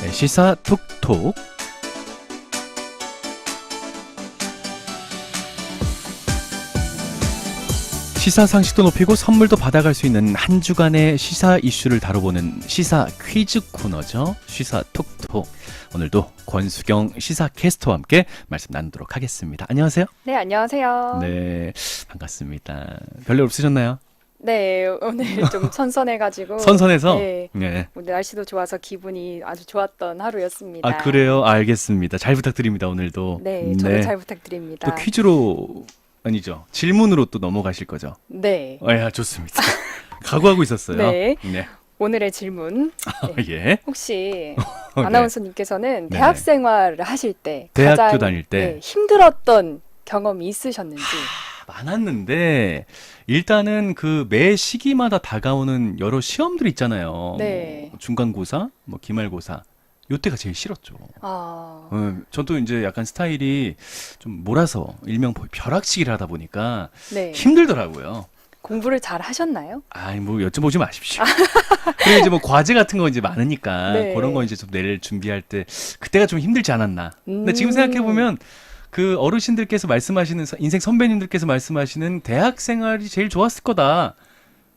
네, 시사 톡톡. 시사 상식도 높이고 선물도 받아갈 수 있는 한 주간의 시사 이슈를 다뤄보는 시사 퀴즈 코너죠. 시사 톡톡. 오늘도 권수경 시사 캐스터와 함께 말씀 나누도록 하겠습니다. 안녕하세요. 네, 안녕하세요. 네, 반갑습니다. 별일 없으셨나요? 네, 오늘 좀 선선해가지고 선선해서? 네, 네. 오늘 날씨도 좋아서 기분이 아주 좋았던 하루였습니다. 아, 그래요? 알겠습니다. 잘 부탁드립니다, 오늘도. 네, 저도 잘 부탁드립니다. 또 퀴즈로, 아니죠. 질문으로 또 넘어가실 거죠? 네, 아, 좋습니다. 각오하고 있었어요. 네. 네. 오늘의 질문. 네. 예. 혹시 네. 아나운서님께서는 네. 대학 생활을 하실 때 대학교 가장 다닐 때. 네, 힘들었던 경험이 있으셨는지. 많았는데 일단은 그 매 시기마다 다가오는 여러 시험들 있잖아요. 네. 뭐 중간고사, 뭐 기말고사. 요때가 제일 싫었죠. 아, 저도 이제 약간 스타일이 좀 몰아서 일명 벼락치기를 하다 보니까 네. 힘들더라고요. 공부를 잘 하셨나요? 아이, 뭐 여쭤보지 마십시오. 그리고 이제 뭐 과제 같은 거 이제 많으니까 네. 그런 거 이제 좀 내일 준비할 때 그때가 좀 힘들지 않았나. 근데 지금 음. 생각해 보면 그 어르신들께서 말씀하시는 인생 선배님들께서 말씀하시는 대학 생활이 제일 좋았을 거다.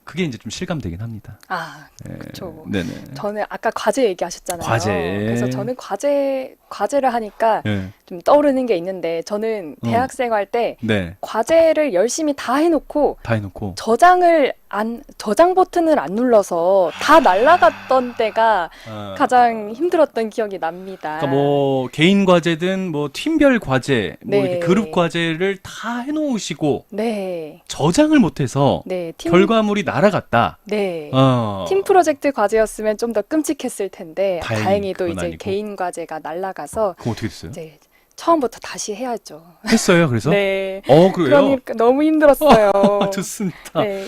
그게 이제 좀 실감되긴 합니다. 아, 네. 그쵸. 네네. 저는 아까 과제 얘기하셨잖아요. 과제. 그래서 저는 과제를 하니까 네. 좀 떠오르는 게 있는데 저는 대학생 할 때 네. 과제를 열심히 다 해놓고 다 해놓고. 저장 버튼을 안 눌러서 다 날라갔던 때가 가장 힘들었던 기억이 납니다. 그러니까 뭐 개인 과제든 뭐 팀별 과제, 뭐 네. 이렇게 그룹 과제를 다 해놓으시고 네, 저장을 못해서 네, 결과물이 날아갔다. 네. 어. 팀 프로젝트 과제였으면 좀 더 끔찍했을 텐데 다행히 다행히도 그건 이제 아니고. 개인 과제가 날라가서 그거 어떻게 됐어요? 이제 처음부터 다시 해야죠. 했어요, 그래서? 네. 그래요? 그러니까 너무 힘들었어요. 좋습니다. 네,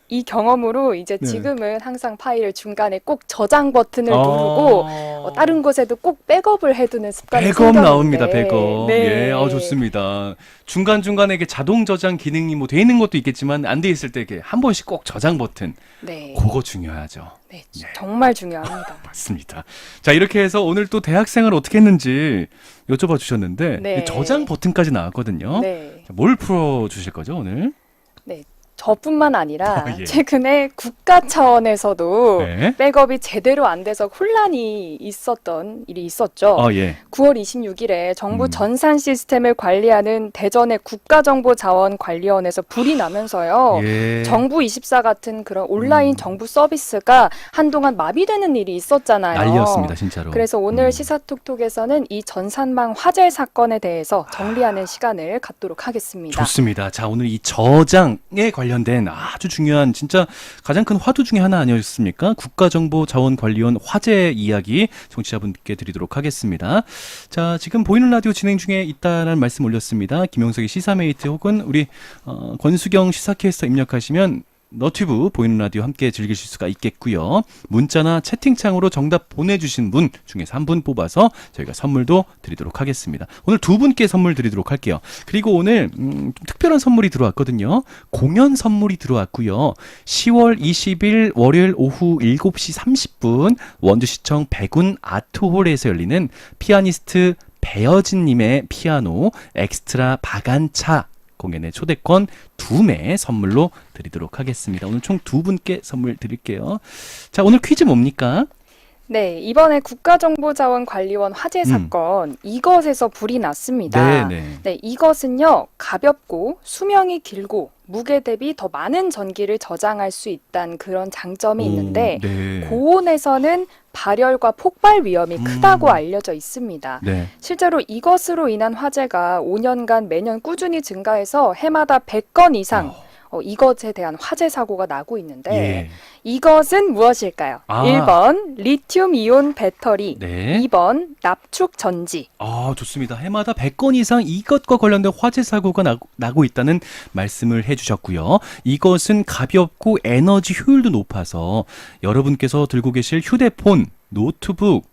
이 경험으로 이제 네. 지금은 항상 파일을 중간에 꼭 저장 버튼을 누르고 다른 곳에도 꼭 백업을 해두는 습관이 백업 생겼는데 나옵니다, 백업. 네. 예, 좋습니다. 중간중간에 이게 자동 저장 기능이 뭐 돼 있는 것도 있겠지만 안 돼 있을 때 이렇게 한 번씩 꼭 저장 버튼. 네, 그거 중요하죠. 네, 정말 중요합니다. 맞습니다. 자, 이렇게 해서 오늘 또 대학생활 어떻게 했는지 여쭤봐 주셨는데 네. 이 저장 버튼까지 나왔거든요. 네, 자, 뭘 풀어 주실 거죠, 오늘? 저뿐만 아니라 예. 최근에 국가 차원에서도 네. 백업이 제대로 안 돼서 혼란이 있었던 일이 있었죠. 예. 9월 26일에 정부 음. 전산 시스템을 관리하는 대전의 국가정보자원관리원에서 불이 나면서요. 예. 정부24 같은 그런 온라인 정부 서비스가 한동안 마비되는 일이 있었잖아요. 난리였습니다, 진짜로. 그래서 오늘 시사톡톡에서는 이 전산망 화재 사건에 대해서 정리하는 시간을 갖도록 하겠습니다. 좋습니다. 자, 오늘 이 저장에 관련된 아주 중요한 진짜 가장 큰 화두 중에 하나 아니었습니까? 국가정보자원관리원 화재 이야기 청취자분께 드리도록 하겠습니다. 자, 지금 보이는 라디오 진행 중에 있다는 말씀 올렸습니다. 김용석의 시사메이트 혹은 우리 권수경 시사캐스터 입력하시면 너튜브 보이는 라디오 함께 즐기실 수가 있겠고요. 문자나 채팅창으로 정답 보내주신 분 중에서 한 분 뽑아서 저희가 선물도 드리도록 하겠습니다. 오늘 두 분께 선물 드리도록 할게요. 그리고 오늘 좀 특별한 선물이 들어왔거든요. 공연 선물이 들어왔고요. 10월 20일 월요일 오후 7시 30분 원주시청 백운 아트홀에서 열리는 피아니스트 배여진님의 피아노 엑스트라 바간차 공연의 초대권 2매 선물로 드리도록 하겠습니다. 오늘 총 2분께 선물 드릴게요. 자, 오늘 퀴즈 뭡니까? 네, 이번에 국가정보자원관리원 화재 사건 이것에서 불이 났습니다. 네, 이것은요 가볍고 수명이 길고 무게 대비 더 많은 전기를 저장할 수 있다는 그런 장점이 있는데 네. 고온에서는 발열과 폭발 위험이 크다고 알려져 있습니다. 네. 실제로 이것으로 인한 화재가 5년간 매년 꾸준히 증가해서 해마다 100건 이상 이것에 대한 화재 사고가 나고 있는데 예. 이것은 무엇일까요? 아. 1번 리튬 이온 배터리, 네. 2번 납축 전지. 좋습니다. 해마다 100건 이상 이것과 관련된 화재 사고가 나고 있다는 말씀을 해주셨고요. 이것은 가볍고 에너지 효율도 높아서 여러분께서 들고 계실 휴대폰, 노트북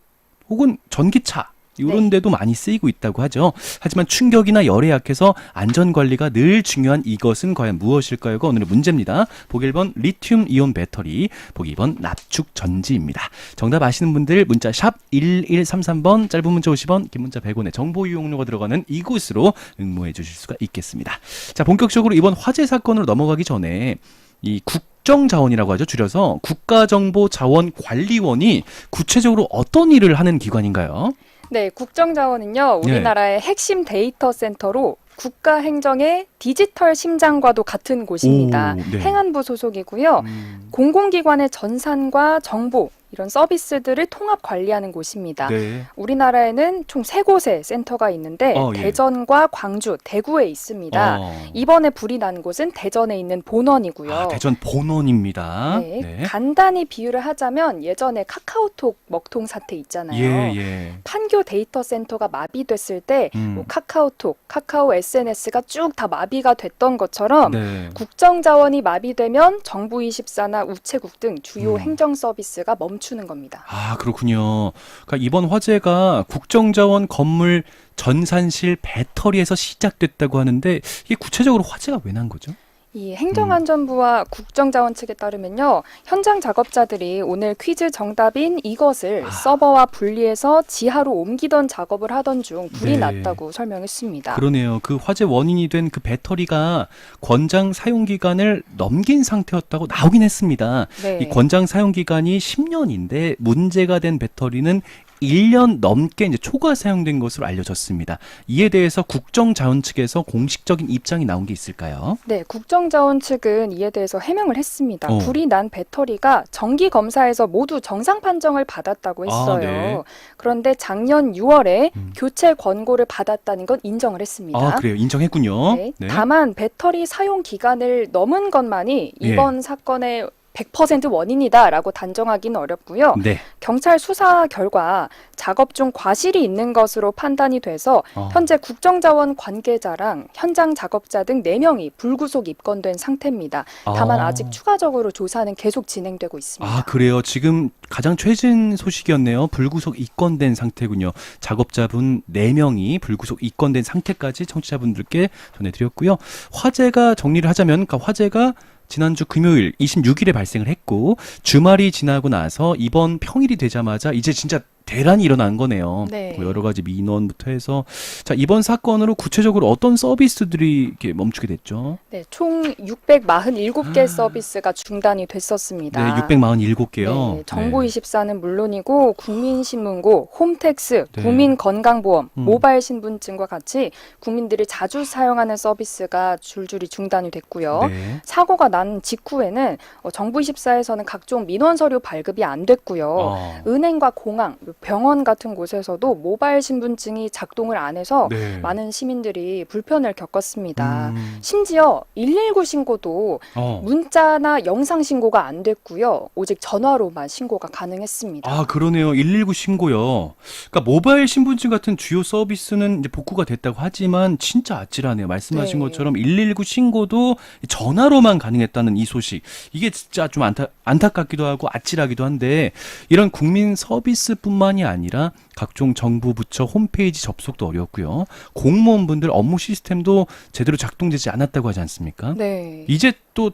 혹은 전기차 이런 데도 많이 쓰이고 있다고 하죠. 하지만 충격이나 열에 약해서 안전관리가 늘 중요한 이것은 과연 무엇일까요가 오늘의 문제입니다. 보기 1번 리튬 이온 배터리, 보기 2번 납축 전지입니다. 정답 아시는 분들 문자 샵 1133번, 짧은 문자 50원, 긴 문자 100원의 정보 이용료가 들어가는 이곳으로 응모해 주실 수가 있겠습니다. 자, 본격적으로 이번 화재 사건으로 넘어가기 전에 이 국정자원이라고 하죠. 줄여서 국가정보자원관리원이 구체적으로 어떤 일을 하는 기관인가요? 네, 국정자원은요, 우리나라의 핵심 데이터 센터로 국가행정의 디지털 심장과도 같은 곳입니다. 오, 네. 행안부 소속이고요. 공공기관의 전산과 정보, 이런 서비스들을 통합 관리하는 곳입니다. 네. 우리나라에는 총 3곳의 센터가 있는데 예. 대전과 광주, 대구에 있습니다. 이번에 불이 난 곳은 대전에 있는 본원이고요. 아, 대전 본원입니다. 네. 네. 간단히 비유를 하자면 예전에 카카오톡 먹통 사태 있잖아요. 예. 판교 데이터 센터가 마비됐을 때 뭐 카카오톡, 카카오 SNS가 쭉 다 마비가 됐던 것처럼 네. 국정자원이 마비되면 정부24나 우체국 등 주요 행정 서비스가 멈추는 겁니다. 아, 그렇군요. 그러니까 이번 화재가 국정자원 건물 전산실 배터리에서 시작됐다고 하는데 이게 구체적으로 화재가 왜 난 거죠? 이 행정안전부와 국정자원 측에 따르면요, 현장 작업자들이 오늘 퀴즈 정답인 이것을 서버와 분리해서 지하로 옮기던 작업을 하던 중 불이 네. 났다고 설명했습니다. 그러네요. 그 화재 원인이 된 그 배터리가 권장 사용 기간을 넘긴 상태였다고 나오긴 했습니다. 네. 이 권장 사용 기간이 10년인데 문제가 된 배터리는 1년 넘게 이제 초과 사용된 것으로 알려졌습니다. 이에 대해서 국정자원 측에서 공식적인 입장이 나온 게 있을까요? 네, 국정자원 측은 이에 대해서 해명을 했습니다. 어. 불이 난 배터리가 정기 검사에서 모두 정상 판정을 받았다고 했어요. 네. 그런데 작년 6월에 교체 권고를 받았다는 건 인정을 했습니다. 아, 그래요. 인정했군요. 네. 다만 배터리 사용 기간을 넘은 것만이 이번 사건의 100% 원인이다라고 단정하기는 어렵고요. 네. 경찰 수사 결과 작업 중 과실이 있는 것으로 판단이 돼서 현재 국정자원 관계자랑 현장 작업자 등 4명이 불구속 입건된 상태입니다. 다만 아직 추가적으로 조사는 계속 진행되고 있습니다. 아, 그래요. 지금 가장 최신 소식이었네요. 불구속 입건된 상태군요. 작업자분 4명이 불구속 입건된 상태까지 청취자분들께 전해드렸고요. 화재가 정리를 하자면 그러니까 화재가 지난주 금요일 26일에 발생을 했고 주말이 지나고 나서 이번 평일이 되자마자 이제 진짜 대란이 일어난 거네요. 네. 뭐 여러 가지 민원부터 해서 자, 이번 사건으로 구체적으로 어떤 서비스들이 이렇게 멈추게 됐죠? 네, 총 647개 서비스가 중단이 됐었습니다. 네, 647개요. 네, 정보24는 물론이고 국민신문고, 홈택스, 네. 국민건강보험, 모바일 신분증과 같이 국민들이 자주 사용하는 서비스가 줄줄이 중단이 됐고요. 네. 사고가 난 직후에는 정부24에서는 각종 민원 서류 발급이 안 됐고요. 은행과 공항, 병원 같은 곳에서도 모바일 신분증이 작동을 안 해서 네. 많은 시민들이 불편을 겪었습니다. 심지어 119 신고도 문자나 영상 신고가 안 됐고요. 오직 전화로만 신고가 가능했습니다. 아, 그러네요. 119 신고요. 그러니까 모바일 신분증 같은 주요 서비스는 이제 복구가 됐다고 하지만 진짜 아찔하네요. 말씀하신 네. 것처럼 119 신고도 전화로만 가능했다는 이 소식. 이게 진짜 좀 안타깝기도 하고 아찔하기도 한데 이런 국민 서비스뿐만이 아니라 각종 정부 부처 홈페이지 접속도 어려웠고요. 공무원분들 업무 시스템도 제대로 작동되지 않았다고 하지 않습니까? 네. 이제 또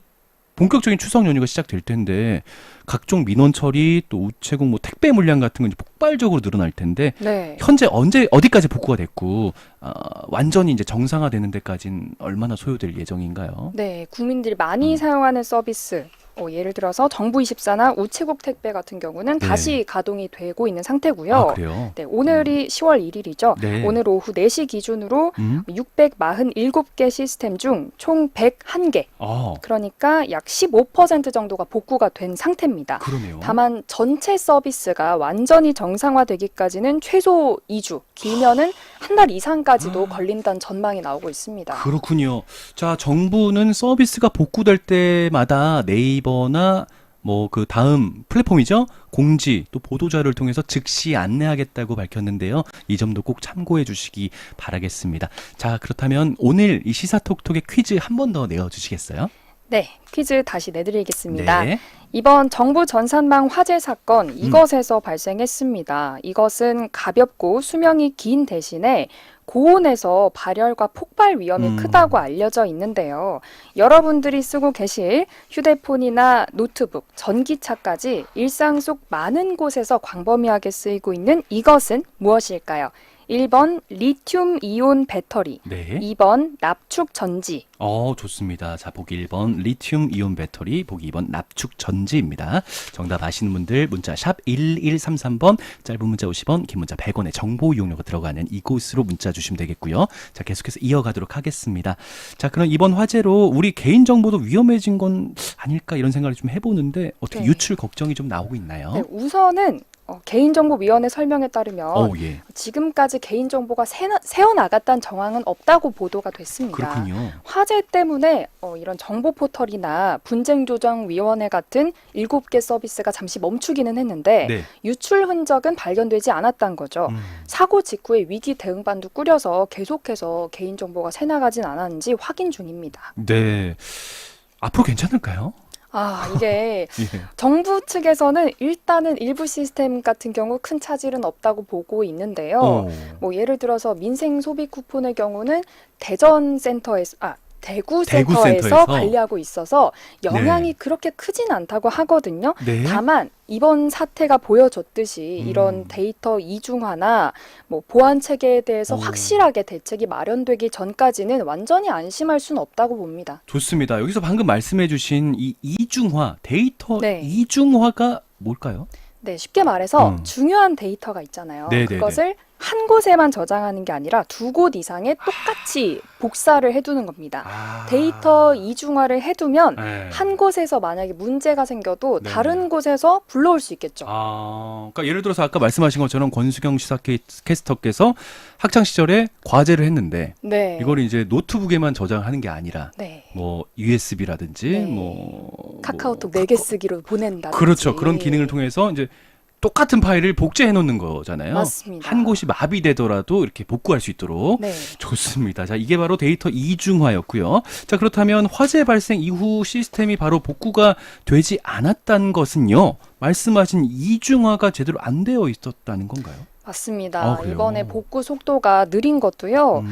본격적인 추석 연휴가 시작될 텐데 각종 민원 처리 또 우체국 뭐 택배 물량 같은 건 이제 폭발적으로 늘어날 텐데 네. 현재 어디까지 복구가 됐고 완전히 이제 정상화되는 데까지는 얼마나 소요될 예정인가요? 네, 국민들이 많이 사용하는 서비스. 예를 들어서 정부24나 우체국 택배 같은 경우는 네. 다시 가동이 되고 있는 상태고요. 아, 그래요? 네, 오늘이 10월 1일이죠. 네. 오늘 오후 4시 기준으로 647개 시스템 중 총 101개. 그러니까 약 15% 정도가 복구가 된 상태입니다. 그러네요. 다만 전체 서비스가 완전히 정상화되기까지는 최소 2주, 길면은 한 달 이상까지도 걸린다는 전망이 나오고 있습니다. 그렇군요. 자, 정부는 서비스가 복구될 때마다 네이버나 뭐 그 다음 플랫폼이죠. 공지 또 보도자료를 통해서 즉시 안내하겠다고 밝혔는데요. 이 점도 꼭 참고해 주시기 바라겠습니다. 자, 그렇다면 오늘 이 시사톡톡의 퀴즈 한 번 더 내어주시겠어요? 네, 퀴즈 다시 내드리겠습니다. 네. 이번 정부 전산망 화재 사건 이것에서 발생했습니다. 이것은 가볍고 수명이 긴 대신에 고온에서 발열과 폭발 위험이 크다고 알려져 있는데요. 여러분들이 쓰고 계실 휴대폰이나 노트북, 전기차까지 일상 속 많은 곳에서 광범위하게 쓰이고 있는 이것은 무엇일까요? 1번 리튬 이온 배터리, 네. 2번 납축 전지. 좋습니다. 자, 보기 1번 리튬 이온 배터리, 보기 2번 납축 전지입니다. 정답 아시는 분들 문자 샵 1133번, 짧은 문자 50원, 긴 문자 100원의 정보 이용료가 들어가는 이곳으로 문자 주시면 되겠고요. 자, 계속해서 이어가도록 하겠습니다. 자, 그럼 이번 화재로 우리 개인정보도 위험해진 건 아닐까 이런 생각을 좀 해보는데 어떻게 네. 유출 걱정이 좀 나오고 있나요? 네, 우선은 개인정보위원회 설명에 따르면 예. 지금까지 개인정보가 새어나갔다는 정황은 없다고 보도가 됐습니다. 그렇군요. 화재 때문에 이런 정보포털이나 분쟁조정위원회 같은 7개 서비스가 잠시 멈추기는 했는데 네. 유출 흔적은 발견되지 않았다는 거죠. 사고 직후에 위기 대응반도 꾸려서 계속해서 개인정보가 새나가진 않았는지 확인 중입니다. 네. 앞으로 괜찮을까요? 이게 예. 정부 측에서는 일단은 일부 시스템 같은 경우 큰 차질은 없다고 보고 있는데요. 뭐 예를 들어서 민생 소비 쿠폰의 경우는 대구 센터에서 관리하고 있어서 영향이 그렇게 크진 않다고 하거든요. 네. 다만 이번 사태가 보여줬듯이 이런 데이터 이중화나 뭐 보안 체계에 대해서 확실하게 대책이 마련되기 전까지는 완전히 안심할 수는 없다고 봅니다. 좋습니다. 여기서 방금 말씀해 주신 이 이중화, 데이터 네. 이중화가 뭘까요? 네, 쉽게 말해서 중요한 데이터가 있잖아요. 네네네. 그것을 한 곳에만 저장하는 게 아니라 2곳 이상에 똑같이 복사를 해두는 겁니다. 데이터 이중화를 해두면 네. 한 곳에서 만약에 문제가 생겨도 네네. 다른 곳에서 불러올 수 있겠죠. 그러니까 예를 들어서 아까 말씀하신 것처럼 권수경 시사캐스터께서 학창 시절에 과제를 했는데 네. 이걸 이제 노트북에만 저장하는 게 아니라 네. 뭐 USB라든지 네. 카카오톡 4개 쓰기로 보낸다든지. 그렇죠. 그런 기능을 통해서 이제 똑같은 파일을 복제해 놓는 거잖아요. 맞습니다. 한 곳이 마비되더라도 이렇게 복구할 수 있도록. 네. 좋습니다. 자, 이게 바로 데이터 이중화였고요. 자, 그렇다면 화재 발생 이후 시스템이 바로 복구가 되지 않았다는 것은요. 말씀하신 이중화가 제대로 안 되어 있었다는 건가요? 맞습니다. 그래요? 이번에 복구 속도가 느린 것도요.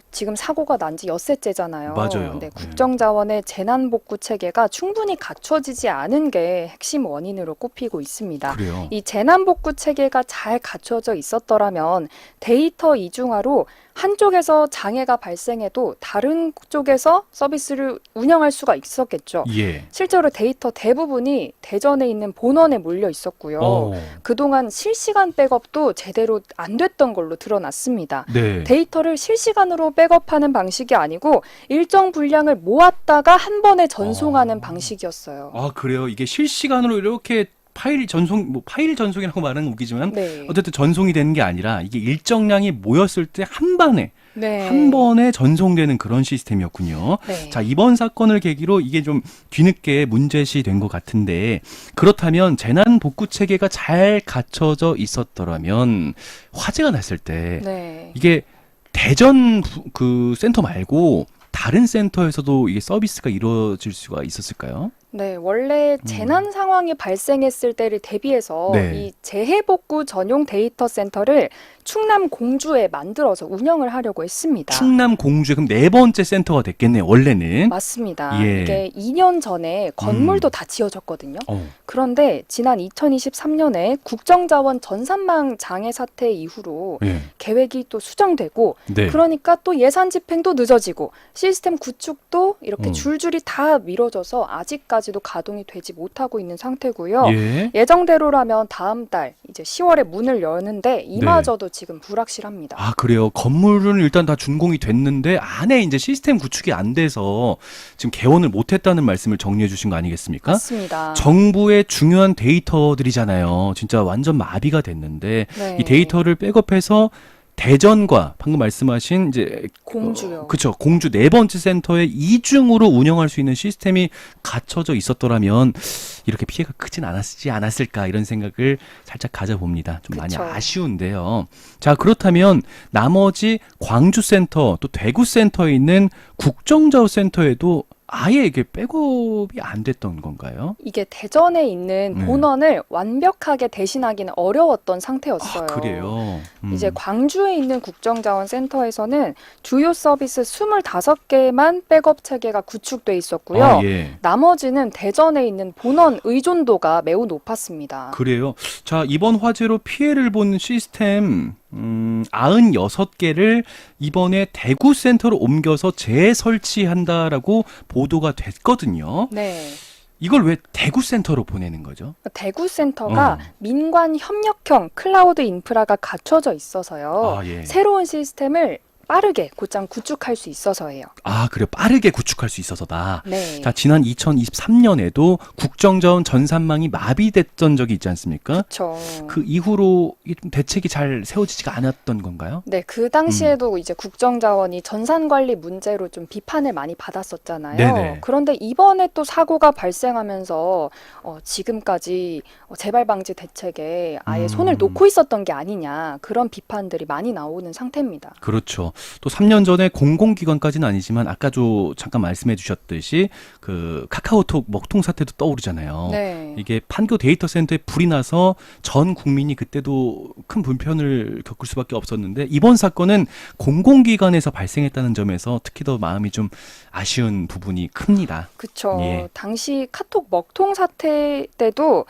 지금 사고가 난 지 엿새째잖아요. 맞아요. 네, 국정자원의 재난복구 체계가 충분히 갖춰지지 않은 게 핵심 원인으로 꼽히고 있습니다. 그래요. 이 재난복구 체계가 잘 갖춰져 있었더라면 데이터 이중화로 한쪽에서 장애가 발생해도 다른 쪽에서 서비스를 운영할 수가 있었겠죠. 예. 실제로 데이터 대부분이 대전에 있는 본원에 몰려 있었고요. 그동안 실시간 백업도 제대로 안 됐던 걸로 드러났습니다. 네. 데이터를 실시간으로 백업하는 방식이 아니고 일정 분량을 모았다가 한 번에 전송하는 방식이었어요. 그래요. 이게 실시간으로 이렇게 파일 전송이라고 말하는 웃기지만 네. 어쨌든 전송이 되는 게 아니라 이게 일정량이 모였을 때 한 번에 네. 한 번에 전송되는 그런 시스템이었군요. 네. 자, 이번 사건을 계기로 이게 좀 뒤늦게 문제시 된 것 같은데 그렇다면 재난 복구 체계가 잘 갖춰져 있었더라면 화재가 났을 때 네. 이게 대전 그 센터 말고 다른 센터에서도 이게 서비스가 이루어질 수가 있었을까요? 네, 원래 재난 상황이 발생했을 때를 대비해서 네. 이 재해복구 전용 데이터 센터를 충남 공주에 만들어서 운영을 하려고 했습니다. 충남 공주에 그럼 4번째 센터가 됐겠네요. 원래는. 맞습니다. 예. 이게 2년 전에 건물도 다 지어졌거든요. 그런데 지난 2023년에 국정자원 전산망 장애 사태 이후로 예. 계획이 또 수정되고 네. 그러니까 또 예산 집행도 늦어지고 시스템 구축도 이렇게 어. 줄줄이 다 미뤄져서 아직까지도 가동이 되지 못하고 있는 상태고요. 예. 예정대로라면 다음 달 이제 10월에 문을 여는데 이마저도 지금 불확실합니다. 그래요. 건물은 일단 다 준공이 됐는데 안에 이제 시스템 구축이 안 돼서 지금 개원을 못 했다는 말씀을 정리해 주신 거 아니겠습니까? 맞습니다. 정부의 중요한 데이터들이잖아요. 진짜 완전 마비가 됐는데 네. 이 데이터를 백업해서 대전과 방금 말씀하신 이제 공주요. 그렇죠. 공주 4번째 센터의 이중으로 운영할 수 있는 시스템이 갖춰져 있었더라면 이렇게 피해가 크진 않았을까 이런 생각을 살짝 가져봅니다. 좀 많이 그쵸. 아쉬운데요. 자, 그렇다면 나머지 광주 센터 또 대구 센터에 있는 국정자원 센터에도 아예 이게 백업이 안 됐던 건가요? 이게 대전에 있는 네. 본원을 완벽하게 대신하기는 어려웠던 상태였어요. 그래요. 이제 광주에 있는 국정자원센터에서는 주요 서비스 25개만 백업 체계가 구축돼 있었고요. 아, 예. 나머지는 대전에 있는 본원 의존도가 매우 높았습니다. 그래요. 자, 이번 화재로 피해를 본 시스템 96개를 이번에 대구 센터로 옮겨서 재설치한다라고 보도가 됐거든요. 네. 이걸 왜 대구 센터로 보내는 거죠? 대구 센터가 어. 민관 협력형 클라우드 인프라가 갖춰져 있어서요. 아, 예. 새로운 시스템을 빠르게 곧장 구축할 수 있어서예요. 아, 그래요. 빠르게 구축할 수 있어서다. 네. 자, 지난 2023년에도 국정자원 전산망이 마비됐던 적이 있지 않습니까? 그렇죠. 그 이후로 이좀 대책이 잘 세워지지가 않았던 건가요? 네, 그 당시에도 이제 국정자원이 전산 관리 문제로 좀 비판을 많이 받았었잖아요. 네네. 그런데 이번에 또 사고가 발생하면서 지금까지 재발 방지 대책에 아예 손을 놓고 있었던 게 아니냐 그런 비판들이 많이 나오는 상태입니다. 그렇죠. 또 3년 전에 공공기관까지는 아니지만 아까도 잠깐 말씀해 주셨듯이 그 카카오톡 먹통 사태도 떠오르잖아요. 네. 이게 판교 데이터 센터에 불이 나서 전 국민이 그때도 큰 불편을 겪을 수밖에 없었는데 이번 사건은 공공기관에서 발생했다는 점에서 특히 더 마음이 좀 아쉬운 부분이 큽니다. 그쵸. 예. 당시 카톡 먹통 사태 때도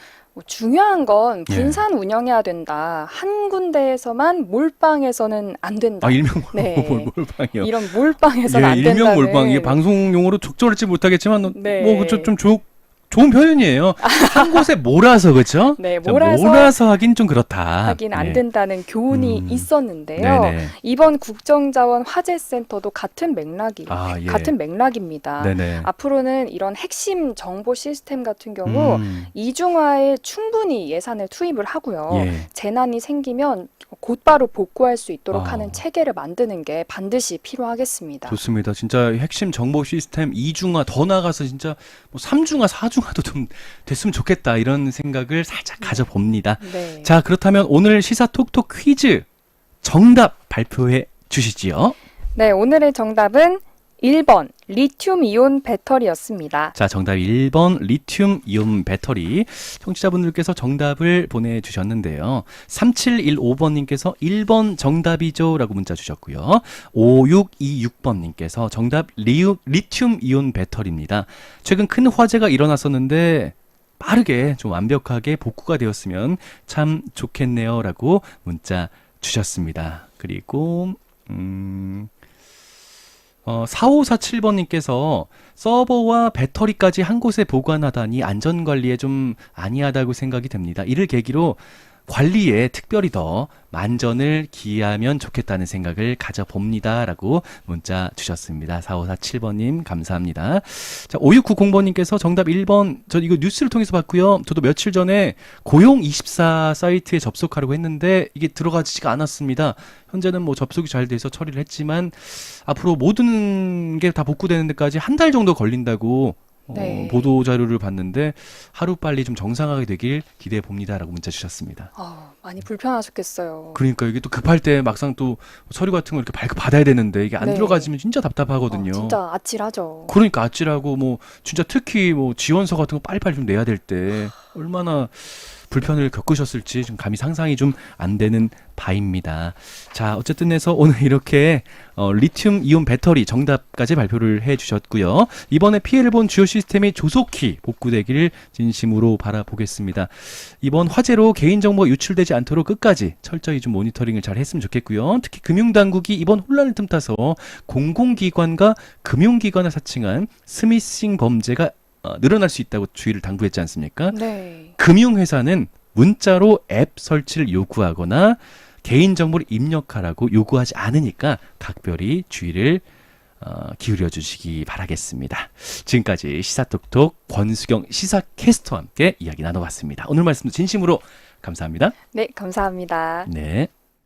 중요한 건 예. 분산 운영해야 된다. 한 군데에서만 몰빵해서는 안 된다. 아, 일명 네. 몰빵이요. 이런 몰빵해서는 안 예, 된다는. 일명 몰빵. 이게 방송 용어로 적절할지 못하겠지만 네. 뭐 좀 좋은 표현이에요. 한 곳에 몰아서 그렇죠? 네, 자, 몰아서 하긴 좀 그렇다. 하긴 안 예. 된다는 교훈이 있었는데요. 네네. 이번 국정자원 화재센터도 같은 아, 예. 같은 맥락입니다. 네네. 앞으로는 이런 핵심 정보 시스템 같은 경우 이중화에 충분히 예산을 투입을 하고요. 예. 재난이 생기면 곧바로 복구할 수 있도록 아. 하는 체계를 만드는 게 반드시 필요하겠습니다. 좋습니다. 진짜 핵심 정보 시스템 2중화 더 나가서 진짜 뭐 3중화, 4중화도 좀 됐으면 좋겠다 이런 생각을 살짝 가져봅니다. 네. 자, 그렇다면 오늘 시사 톡톡 퀴즈 정답 발표해 주시지요. 네, 오늘의 정답은 1번 리튬 이온 배터리였습니다. 자, 정답 1번 리튬 이온 배터리. 청취자분들께서 정답을 보내주셨는데요. 3715번님께서 1번 정답이죠 라고 문자 주셨고요. 5626번님께서 정답 리튬 이온 배터리입니다. 최근 큰 화재가 일어났었는데 빠르게 좀 완벽하게 복구가 되었으면 참 좋겠네요 라고 문자 주셨습니다. 그리고 4547번님께서 서버와 배터리까지 한 곳에 보관하다니 안전관리에 좀 아니하다고 생각이 됩니다. 이를 계기로 관리에 특별히 더 만전을 기하면 좋겠다는 생각을 가져봅니다. 라고 문자 주셨습니다. 4547번님 감사합니다. 자, 5690번님께서 정답 1번, 저 이거 뉴스를 통해서 봤고요. 저도 며칠 전에 고용24 사이트에 접속하려고 했는데 이게 들어가지가 않았습니다. 현재는 뭐 접속이 잘 돼서 처리를 했지만 앞으로 모든 게 다 복구되는 데까지 한 달 정도 걸린다고 네. 보도 자료를 봤는데 하루빨리 좀 정상화가 되길 기대해 봅니다라고 문자 주셨습니다. 많이 불편하셨겠어요. 그러니까 이게 또 급할 때 막상 또 서류 같은 거 이렇게 발급받아야 되는데 이게 안 네. 들어가지면 진짜 답답하거든요. 진짜 아찔하죠. 그러니까 아찔하고 뭐 진짜 특히 뭐 지원서 같은 거 빨리빨리 좀 내야 될 때 얼마나 불편을 겪으셨을지 좀 감히 상상이 좀 안 되는 바입니다. 자, 어쨌든 해서 오늘 이렇게 리튬 이온 배터리 정답까지 발표를 해주셨고요. 이번에 피해를 본 주요 시스템이 조속히 복구되기를 진심으로 바라보겠습니다. 이번 화재로 개인정보가 유출되지 않도록 끝까지 철저히 좀 모니터링을 잘 했으면 좋겠고요. 특히 금융당국이 이번 혼란을 틈타서 공공기관과 금융기관을 사칭한 스미싱 범죄가 늘어날 수 있다고 주의를 당부했지 않습니까? 네. 금융회사는 문자로 앱 설치를 요구하거나 개인정보를 입력하라고 요구하지 않으니까 각별히 주의를 기울여 주시기 바라겠습니다. 지금까지 시사톡톡 권수경 시사캐스터와 함께 이야기 나눠봤습니다. 오늘 말씀도 진심으로 감사합니다. 네, 감사합니다. 네.